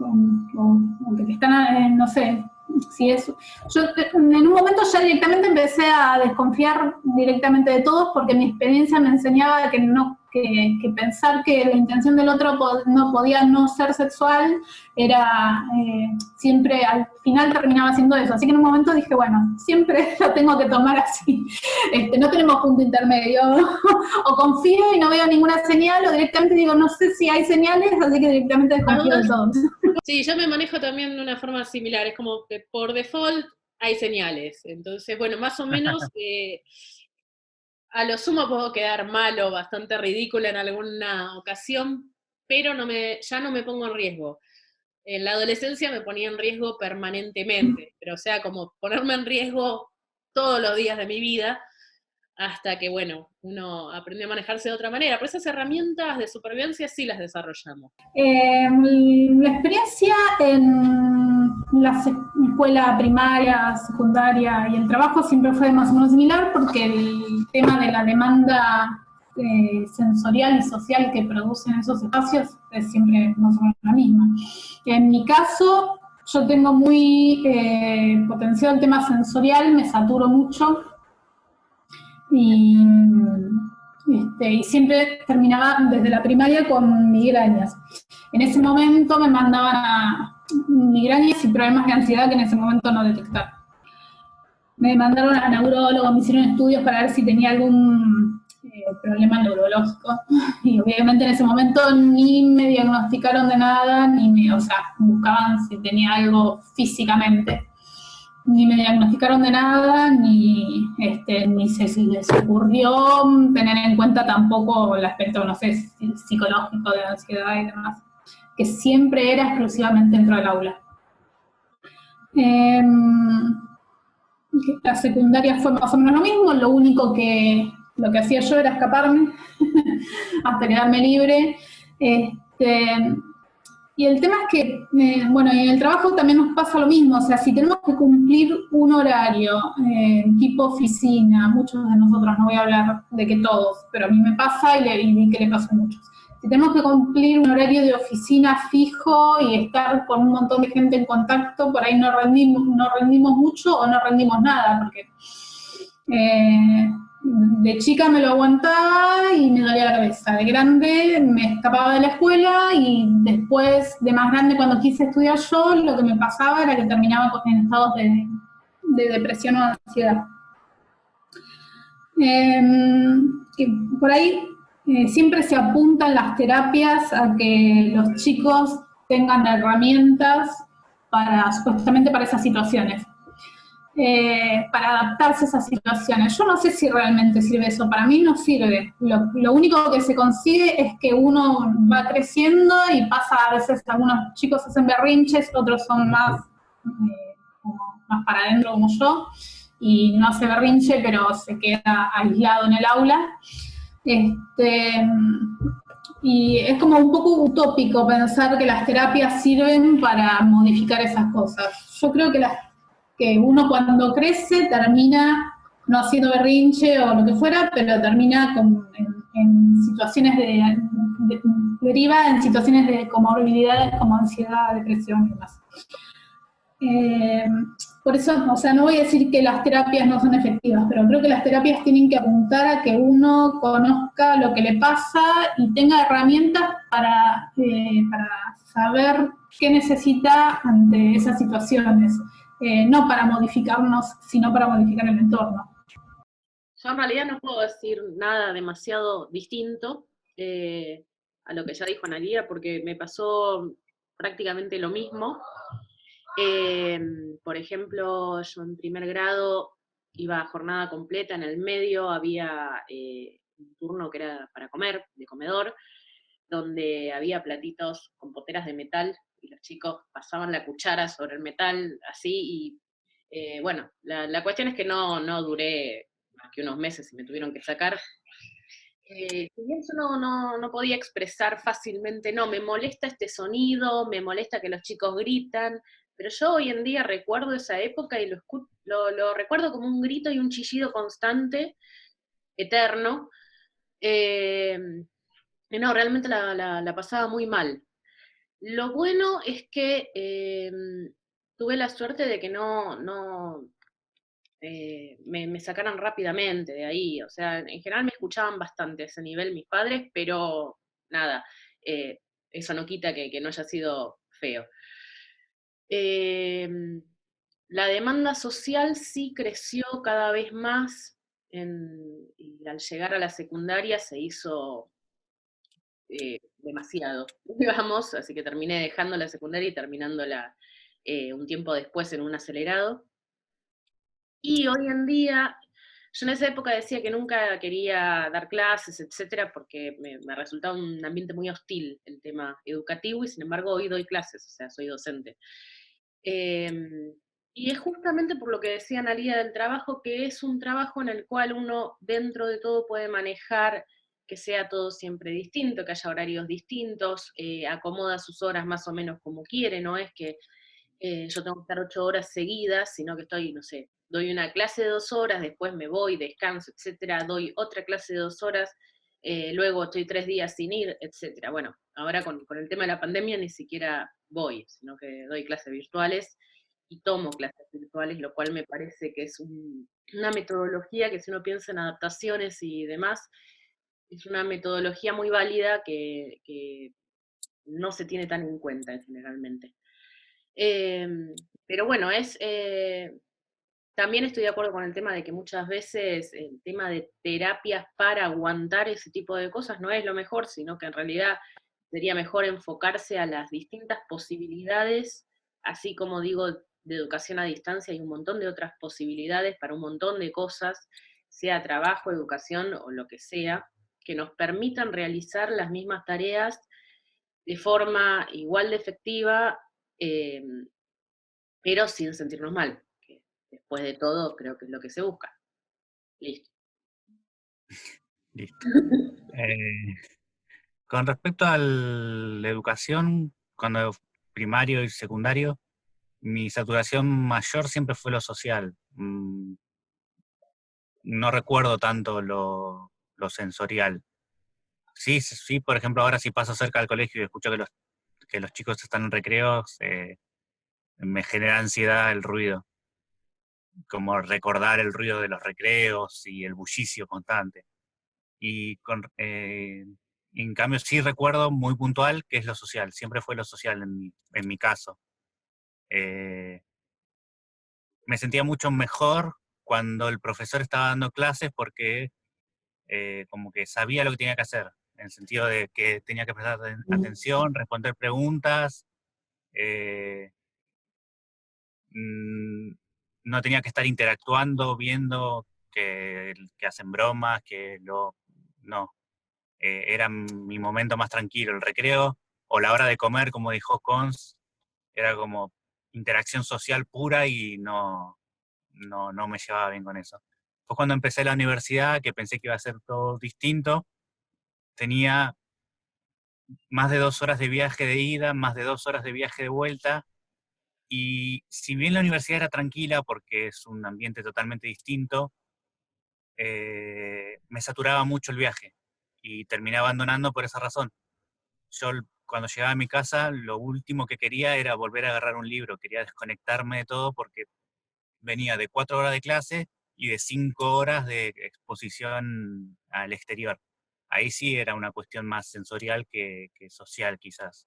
que te están, no sé, si es... Yo en un momento ya directamente empecé a desconfiar directamente de todos porque mi experiencia me enseñaba que no, que pensar que la intención del otro no podía no ser sexual era siempre al final terminaba siendo eso. Así que en un momento dije, bueno, siempre lo tengo que tomar así. No tenemos punto intermedio. O confío y no veo ninguna señal, o directamente digo, no sé si hay señales, así que directamente desconfío de todo. Sí, yo me manejo también de una forma similar, es como que por default hay señales. Entonces, bueno, más o menos... a lo sumo puedo quedar mal o bastante ridícula en alguna ocasión, pero ya no me pongo en riesgo. En la adolescencia me ponía en riesgo permanentemente, pero o sea, como ponerme en riesgo todos los días de mi vida, hasta que, bueno, uno aprendió a manejarse de otra manera. Pero esas herramientas de supervivencia sí las desarrollamos. La experiencia en la escuela primaria, secundaria y el trabajo siempre fue más o menos similar porque el tema de la demanda sensorial y social que producen esos espacios es siempre más o menos la misma. En mi caso, yo tengo muy potenciado el tema sensorial, me saturo mucho y siempre terminaba desde la primaria con migrañas. En ese momento me mandaban a migrañas y problemas de ansiedad que en ese momento no detectaron. Me mandaron a neurólogo, me hicieron estudios para ver si tenía algún problema neurológico. Y obviamente en ese momento ni me diagnosticaron de nada, o sea, buscaban si tenía algo físicamente. Ni me diagnosticaron de nada, ni se les ocurrió tener en cuenta tampoco el aspecto, no sé, psicológico de la ansiedad y demás, que siempre era exclusivamente dentro del aula. La secundaria fue más o menos lo mismo, lo único que lo que hacía yo era escaparme hasta quedarme libre. Y el tema es que, bueno, en el trabajo también nos pasa lo mismo, o sea, si tenemos que cumplir un horario tipo oficina, muchos de nosotros, no voy a hablar de que todos, pero a mí me pasa y vi que le pasa a muchos. Si tenemos que cumplir un horario de oficina fijo y estar con un montón de gente en contacto, por ahí no rendimos mucho o no rendimos nada, porque de chica me lo aguantaba y me dolía la cabeza. De grande me escapaba de la escuela y después, de más grande, cuando quise estudiar yo, lo que me pasaba era que terminaba en estados de depresión o ansiedad. Que por ahí siempre se apuntan las terapias a que los chicos tengan herramientas supuestamente para esas situaciones. Para adaptarse a esas situaciones. Yo no sé si realmente sirve eso, para mí no sirve. Lo único que se consigue es que uno va creciendo y pasa, a veces algunos chicos hacen berrinches, otros son más para adentro como yo, y no hace berrinche, pero se queda aislado en el aula. Y es como un poco utópico pensar que las terapias sirven para modificar esas cosas. Yo creo que uno cuando crece termina no haciendo berrinche o lo que fuera, pero termina en situaciones deriva en situaciones de comorbilidades como ansiedad, depresión y demás. Por eso, o sea, no voy a decir que las terapias no son efectivas, pero creo que las terapias tienen que apuntar a que uno conozca lo que le pasa y tenga herramientas para saber qué necesita ante esas situaciones. No para modificarnos, sino para modificar el entorno. Yo en realidad no puedo decir nada demasiado distinto a lo que ya dijo Analía, porque me pasó prácticamente lo mismo. Por ejemplo, yo en primer grado iba a jornada completa, en el medio había un turno que era para comer, de comedor, donde había platitos con poteras de metal y los chicos pasaban la cuchara sobre el metal así y Bueno, la cuestión es que no duré más que unos meses y me tuvieron que sacar. Si bien yo no podía expresar fácilmente, no, me molesta este sonido, me molesta que los chicos gritan, pero yo hoy en día recuerdo esa época y lo recuerdo como un grito y un chillido constante, eterno. Eh, y no, realmente la pasaba muy mal. Lo bueno es que tuve la suerte de que me sacaran rápidamente de ahí. O sea, en general me escuchaban bastante a ese nivel mis padres, pero nada, eh, eso no quita que no haya sido feo. Eh, la demanda social sí creció cada vez más y al llegar a la secundaria se hizo demasiado, digamos, así que terminé dejando la secundaria y terminándola un tiempo después en un acelerado. Y hoy en día, yo en esa época decía que nunca quería dar clases, etcétera, porque me resultaba un ambiente muy hostil el tema educativo, y sin embargo hoy doy clases, o sea, soy docente. Eh, y es justamente por lo que decía Analía del trabajo, que es un trabajo en el cual uno dentro de todo puede manejar que sea todo siempre distinto, que haya horarios distintos, acomoda sus horas más o menos como quiere, no es que yo tengo que estar 8 horas seguidas, sino que estoy, no sé, doy una clase de 2 horas, después me voy, descanso, etcétera, doy otra clase de 2 horas, luego estoy 3 días sin ir, etcétera. Bueno, ahora con el tema de la pandemia ni siquiera voy, sino que doy clases virtuales y tomo clases virtuales, lo cual me parece que es una metodología que si uno piensa en adaptaciones y demás, es una metodología muy válida que no se tiene tan en cuenta generalmente. Pero bueno, también estoy de acuerdo con el tema de que muchas veces el tema de terapias para aguantar ese tipo de cosas no es lo mejor, sino que en realidad sería mejor enfocarse a las distintas posibilidades, así como digo, de educación a distancia, hay un montón de otras posibilidades para un montón de cosas, sea trabajo, educación o lo que sea, que nos permitan realizar las mismas tareas de forma igual de efectiva, eh, pero sin sentirnos mal, que después de todo creo que es lo que se busca. Listo. Listo. Con respecto a la educación, cuando primario y secundario, mi saturación mayor siempre fue lo social. No recuerdo tanto lo sensorial. Sí, sí, por ejemplo, ahora si paso cerca del colegio y escucho que los chicos están en recreos, me genera ansiedad el ruido, como recordar el ruido de los recreos y el bullicio constante. Y en cambio sí recuerdo muy puntual que es lo social, siempre fue lo social en mi caso. Me sentía mucho mejor cuando el profesor estaba dando clases porque como que sabía lo que tenía que hacer, en el sentido de que tenía que prestar atención, responder preguntas, eh, no tenía que estar interactuando, viendo que hacen bromas, no, era mi momento más tranquilo, el recreo o la hora de comer, como dijo Cons, era como interacción social pura y no me llevaba bien con eso. Fue cuando empecé la universidad, que pensé que iba a ser todo distinto, tenía más de 2 horas de viaje de ida, más de 2 horas de viaje de vuelta, y si bien la universidad era tranquila porque es un ambiente totalmente distinto, me saturaba mucho el viaje y terminé abandonando por esa razón. Yo cuando llegaba a mi casa, lo último que quería era volver a agarrar un libro, quería desconectarme de todo porque venía de 4 horas de clase y de 5 horas de exposición al exterior. Ahí sí era una cuestión más sensorial que social, quizás.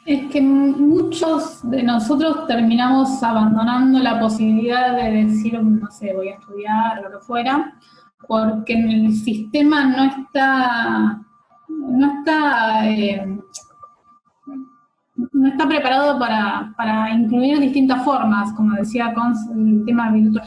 Es que muchos de nosotros terminamos abandonando la posibilidad de decir, no sé, voy a estudiar o lo que fuera, porque en el sistema no está preparado para incluir distintas formas, como decía Cons, el tema virtual.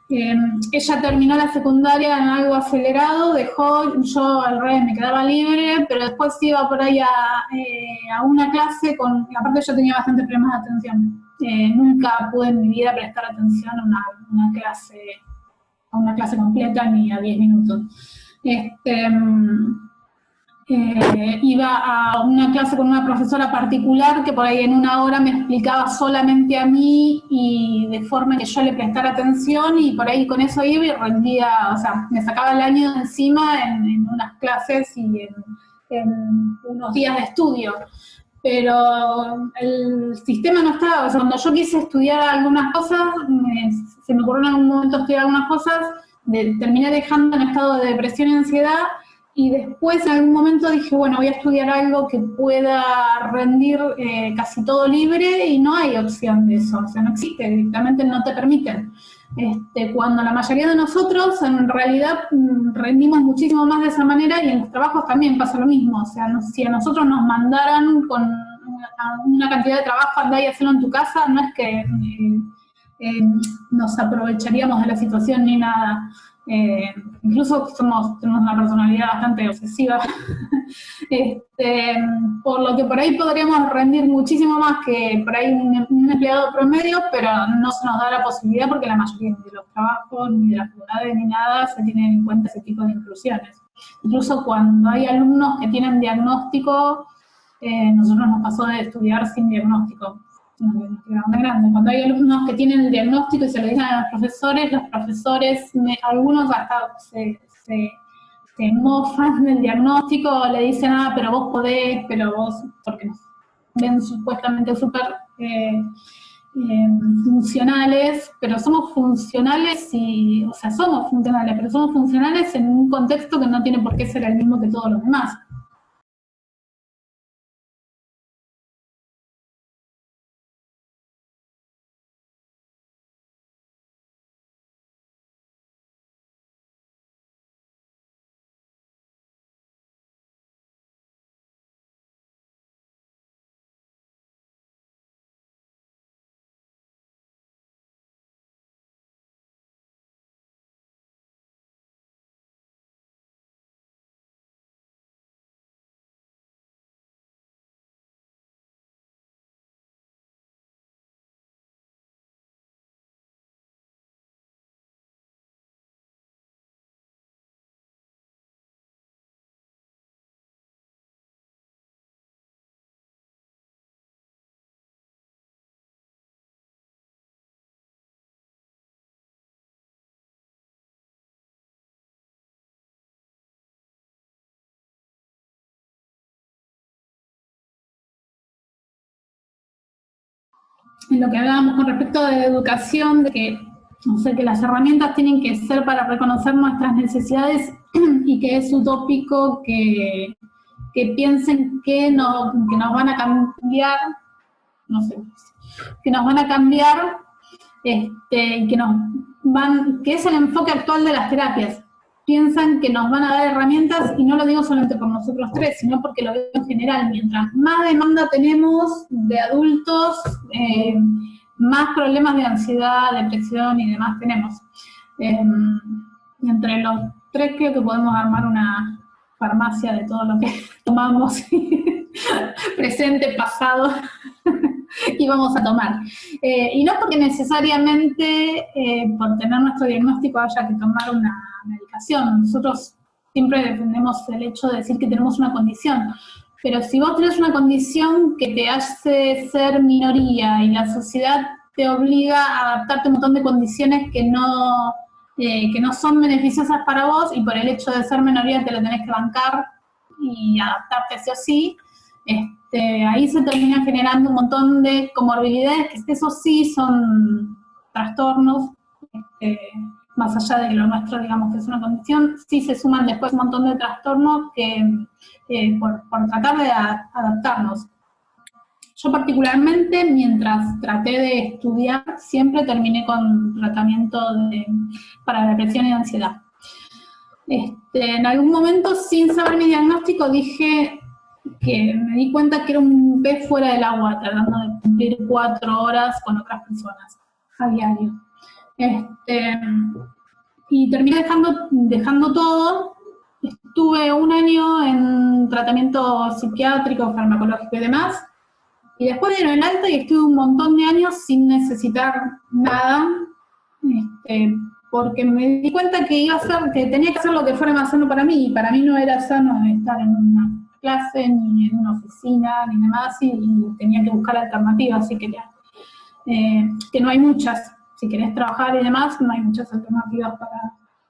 Ella terminó la secundaria en algo acelerado, yo al revés me quedaba libre, pero después iba por ahí a una clase aparte yo tenía bastantes problemas de atención. nunca pude en mi vida prestar atención a una clase completa ni a 10 minutos. Iba a una clase con una profesora particular que por ahí en una hora me explicaba solamente a mí y de forma que yo le prestara atención, y por ahí con eso iba y rendía, o sea, me sacaba el año de encima en unas clases y en unos días de estudio. Pero el sistema no estaba, o sea, cuando yo quise estudiar algunas cosas, se me ocurrió en algún momento estudiar algunas cosas, terminé dejando en estado de depresión y ansiedad. Y después en algún momento dije, bueno, voy a estudiar algo que pueda rendir casi todo libre, y no hay opción de eso, o sea, no existe, directamente no te permiten. Cuando la mayoría de nosotros en realidad rendimos muchísimo más de esa manera, y en los trabajos también pasa lo mismo, o sea, si a nosotros nos mandaran con una cantidad de trabajo, andá y hacerlo en tu casa, no es que nos aprovecharíamos de la situación ni nada. Incluso tenemos una personalidad bastante obsesiva, por lo que por ahí podríamos rendir muchísimo más que por ahí un empleado promedio, pero no se nos da la posibilidad porque la mayoría de los trabajos, ni de las facultades, ni nada, se tienen en cuenta ese tipo de inclusiones. Incluso cuando hay alumnos que tienen diagnóstico, nosotros nos pasó de estudiar sin diagnóstico. Más grande. Cuando hay alumnos que tienen el diagnóstico y se lo dicen a los profesores, algunos hasta se mofan del diagnóstico, le dicen, pero vos podés, pero vos, porque nos ven supuestamente súper funcionales, pero somos funcionales o sea, somos funcionales, pero somos funcionales en un contexto que no tiene por qué ser el mismo que todos los demás. En lo que hablábamos con respecto de educación, de que, no sé, que las herramientas tienen que ser para reconocer nuestras necesidades, y que es utópico que piensen que nos van a cambiar, no sé, que nos van a cambiar, que es el enfoque actual de las terapias. Piensan que nos van a dar herramientas, y no lo digo solamente por nosotros tres, sino porque lo veo en general. Mientras más demanda tenemos de adultos, más problemas de ansiedad, depresión y demás tenemos. Entre los tres creo que podemos armar una farmacia de todo lo que tomamos, presente, pasado, y vamos a tomar. Y no porque necesariamente por tener nuestro diagnóstico haya que tomar una medicación. Nosotros siempre defendemos el hecho de decir que tenemos una condición, pero si vos tenés una condición que te hace ser minoría y la sociedad te obliga a adaptarte a un montón de condiciones que no son beneficiosas para vos, y por el hecho de ser minoría te lo tenés que bancar y adaptarte sí o sí, ahí se termina generando un montón de comorbilidades, que eso sí son trastornos, más allá de que lo nuestro, digamos, que es una condición, sí se suman después un montón de trastornos que por tratar de adaptarnos. Yo particularmente, mientras traté de estudiar, siempre terminé con tratamiento para depresión y ansiedad. En algún momento, sin saber mi diagnóstico, dije que me di cuenta que era un pez fuera del agua, tratando de cumplir 4 horas con otras personas a diario. Y terminé dejando todo. Estuve un año en tratamiento psiquiátrico, farmacológico y demás, Y después dieron el alta y estuve un montón de años sin necesitar nada, porque me di cuenta que que tenía que hacer lo que fuera más sano para mí, y para mí no era sano estar en una clase, ni en una oficina, ni demás, y tenía que buscar alternativas si quería. Que no hay muchas, si querés trabajar y demás, no hay muchas alternativas para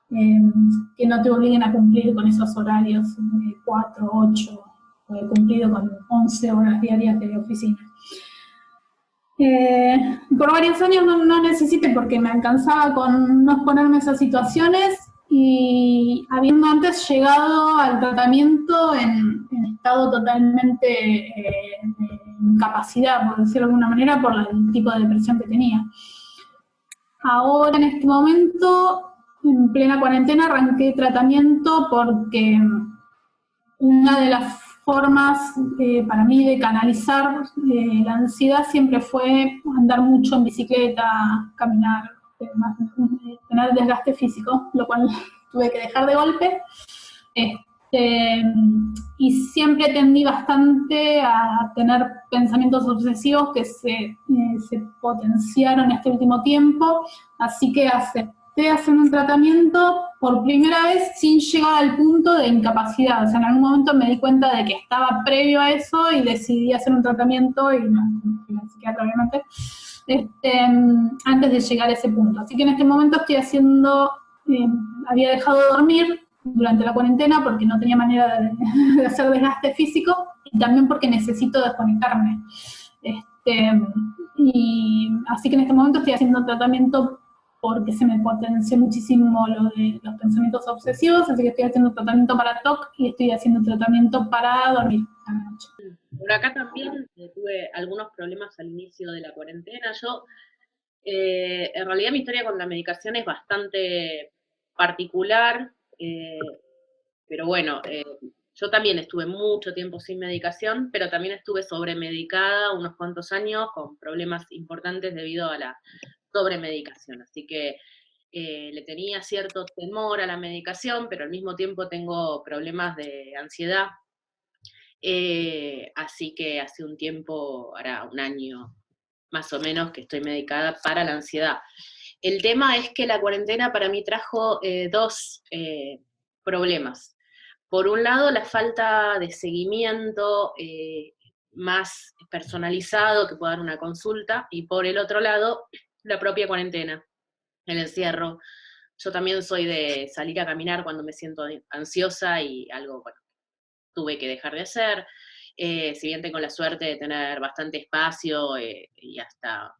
que no te obliguen a cumplir con esos horarios de 4, 8, o he cumplido con 11 horas diarias de oficina. Por varios años no necesité porque me alcanzaba con no exponerme a esas situaciones, y habiendo antes llegado al tratamiento en estado totalmente de incapacidad, por decirlo de alguna manera, por el tipo de depresión que tenía. Ahora, en este momento, en plena cuarentena, arranqué tratamiento porque una de las formas para mí de canalizar la ansiedad siempre fue andar mucho en bicicleta, caminar, tener desgaste físico, lo cual tuve que dejar de golpe. Y siempre tendí bastante a tener pensamientos obsesivos que se potenciaron este último tiempo, así que acepté hacer un tratamiento por primera vez sin llegar al punto de incapacidad. O sea, en algún momento me di cuenta de que estaba previo a eso y decidí hacer un tratamiento, y no, con la psiquiatra obviamente, antes de llegar a ese punto. Así que en este momento estoy haciendo, había dejado de dormir durante la cuarentena porque no tenía manera de hacer desgaste físico, y también porque necesito desconectarme. Y así que en este momento estoy haciendo tratamiento porque se me potenció muchísimo lo de los pensamientos obsesivos, así que estoy haciendo tratamiento para TOC y estoy haciendo tratamiento para dormir a la noche. Por acá también tuve algunos problemas al inicio de la cuarentena. Yo, en realidad mi historia con la medicación es bastante particular, pero bueno, yo también estuve mucho tiempo sin medicación, pero también estuve sobremedicada unos cuantos años con problemas importantes debido a la sobremedicación. Así que le tenía cierto temor a la medicación, pero al mismo tiempo tengo problemas de ansiedad. Así que hace un tiempo, ahora un año más o menos, que estoy medicada para la ansiedad. El tema es que la cuarentena para mí trajo dos problemas. Por un lado, la falta de seguimiento más personalizado que pueda dar una consulta, y por el otro lado, la propia cuarentena, el encierro. Yo también soy de salir a caminar cuando me siento ansiosa, y algo, bueno, tuve que dejar de hacer. Si bien tengo la suerte de tener bastante espacio y hasta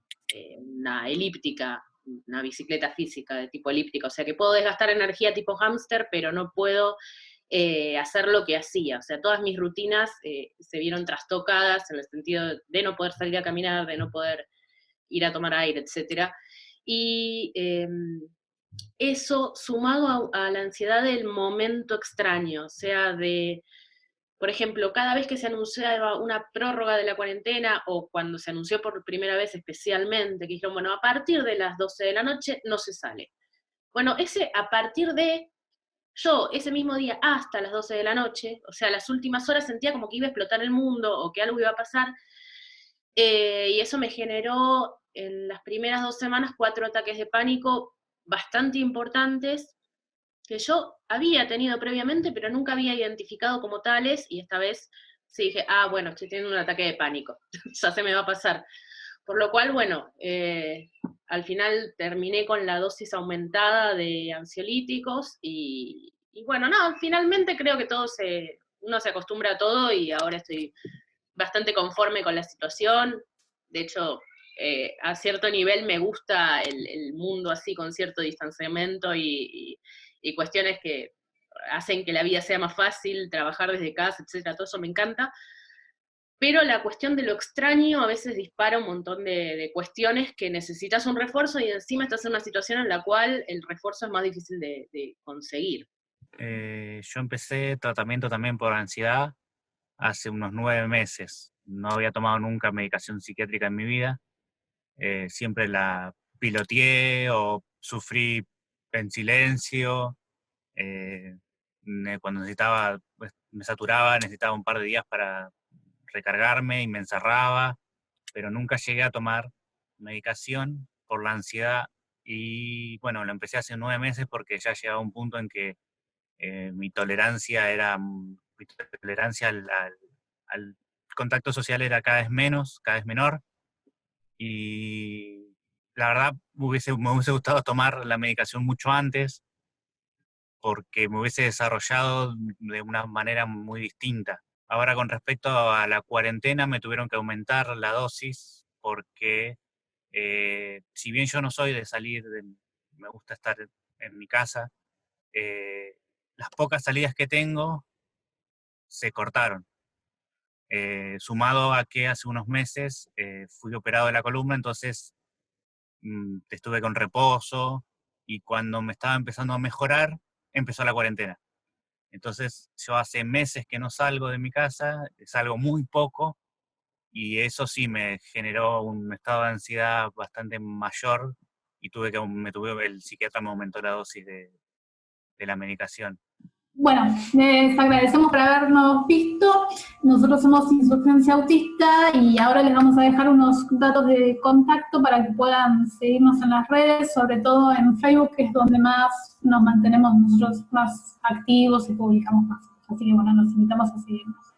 una elíptica, una bicicleta física de tipo elíptica, o sea que puedo desgastar energía tipo hámster, pero no puedo hacer lo que hacía. O sea, todas mis rutinas se vieron trastocadas en el sentido de no poder salir a caminar, de no poder ir a tomar aire, etc. Y eso sumado a la ansiedad del momento extraño, o sea, de por ejemplo, cada vez que se anunciaba una prórroga de la cuarentena, o cuando se anunció por primera vez especialmente, que dijeron, bueno, a partir de las 12 de la noche no se sale. Bueno, ese a partir de, yo ese mismo día hasta las 12 de la noche, o sea, las últimas horas sentía como que iba a explotar el mundo o que algo iba a pasar, y eso me generó en las primeras 2 semanas 4 ataques de pánico bastante importantes, que yo había tenido previamente, pero nunca había identificado como tales, y esta vez sí dije, ah, bueno, estoy teniendo un ataque de pánico, ya se me va a pasar. Por lo cual, bueno, al final terminé con la dosis aumentada de ansiolíticos, y bueno, no, finalmente creo que uno se acostumbra a todo, y ahora estoy bastante conforme con la situación. De hecho, a cierto nivel me gusta el mundo así, con cierto distanciamiento y cuestiones que hacen que la vida sea más fácil, trabajar desde casa, etcétera, todo eso me encanta. Pero la cuestión de lo extraño a veces dispara un montón de cuestiones que necesitas un refuerzo, y encima estás en una situación en la cual el refuerzo es más difícil de conseguir. Yo empecé tratamiento también por ansiedad hace unos 9 meses. No había tomado nunca medicación psiquiátrica en mi vida. Siempre la piloteé o sufrí en silencio. Cuando necesitaba, pues, me saturaba, necesitaba un par de días para recargarme y me encerraba. pero nunca llegué a tomar medicación por la ansiedad. Y bueno, lo empecé hace 9 meses porque ya llegaba un punto en que mi tolerancia al contacto social era cada vez menos, cada vez menor. Y la verdad me hubiese gustado tomar la medicación mucho antes, porque me hubiese desarrollado de una manera muy distinta. Ahora, con respecto a la cuarentena, me tuvieron que aumentar la dosis porque si bien yo no soy de salir, me gusta estar en mi casa, las pocas salidas que tengo se cortaron. Sumado a que hace unos meses fui operado de la columna, entonces estuve con reposo, y cuando me estaba empezando a mejorar, empezó la cuarentena. Entonces yo hace meses que no salgo de mi casa, salgo muy poco, y eso sí me generó un estado de ansiedad bastante mayor, y el psiquiatra me aumentó la dosis de la medicación. Bueno, les agradecemos por habernos visto. Nosotros somos Insurgencia Autista y ahora les vamos a dejar unos datos de contacto para que puedan seguirnos en las redes, sobre todo en Facebook, que es donde más nos mantenemos nosotros más activos y publicamos más. Así que bueno, los invitamos a seguirnos.